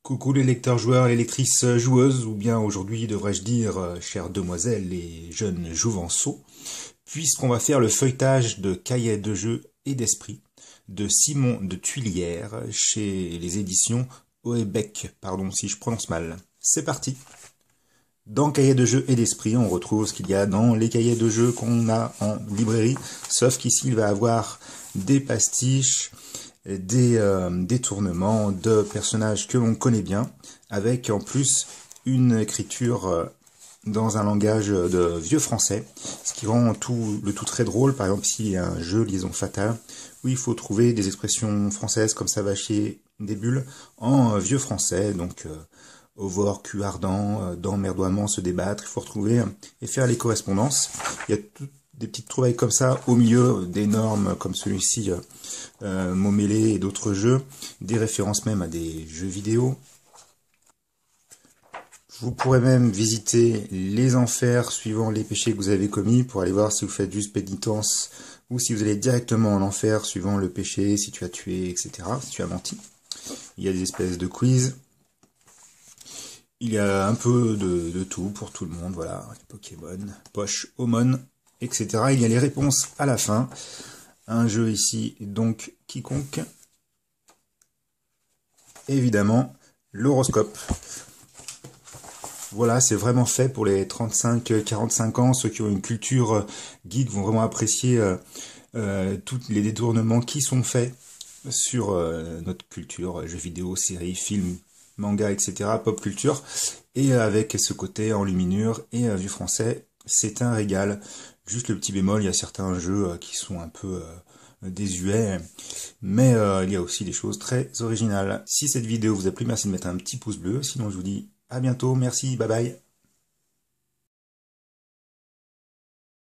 Coucou les lecteurs joueurs, les lectrices joueuses, ou bien aujourd'hui devrais-je dire chères demoiselles et jeunes jouvenceaux, puisqu'on va faire le feuilletage de cahiers de jeux et d'esprit de Simon de Tuilière chez les éditions Hoebeck, pardon si je prononce mal. C'est parti. Dans cahiers de jeux et d'esprit, on retrouve ce qu'il y a dans les cahiers de jeux qu'on a en librairie, sauf qu'ici il va avoir des pastiches, des détournements de personnages que l'on connaît bien, avec en plus une écriture dans un langage de vieux français, ce qui rend le tout très drôle. Par exemple, ici il y a un jeu Liaison Fatale, où il faut trouver des expressions françaises comme ça va chier des bulles en vieux français, donc au voir, cul ardent, d'emmerdoiement se débattre, il faut retrouver et faire les correspondances. Il y a des petites trouvailles comme ça au milieu des normes comme celui-ci, mots mêlés et d'autres jeux, des références même à des jeux vidéo. Vous pourrez même visiter les enfers suivant les péchés que vous avez commis pour aller voir si vous faites juste pénitence ou si vous allez directement en enfer suivant le péché, si tu as tué, etc., si tu as menti. Il y a des espèces de quiz. Il y a un peu de tout pour tout le monde, voilà, les Pokémon, Poche, Omon, etc. Il y a les réponses à la fin. Un jeu ici, donc, quiconque. Évidemment, l'horoscope. Voilà, c'est vraiment fait pour les 35-45 ans. Ceux qui ont une culture geek vont vraiment apprécier tous les détournements qui sont faits sur notre culture, jeux vidéo, séries, films, manga, etc., pop culture, et avec ce côté enluminure et vieux français, c'est un régal. Juste le petit bémol, il y a certains jeux qui sont un peu désuets, mais il y a aussi des choses très originales. Si cette vidéo vous a plu, merci de mettre un petit pouce bleu, sinon je vous dis à bientôt, merci, bye bye.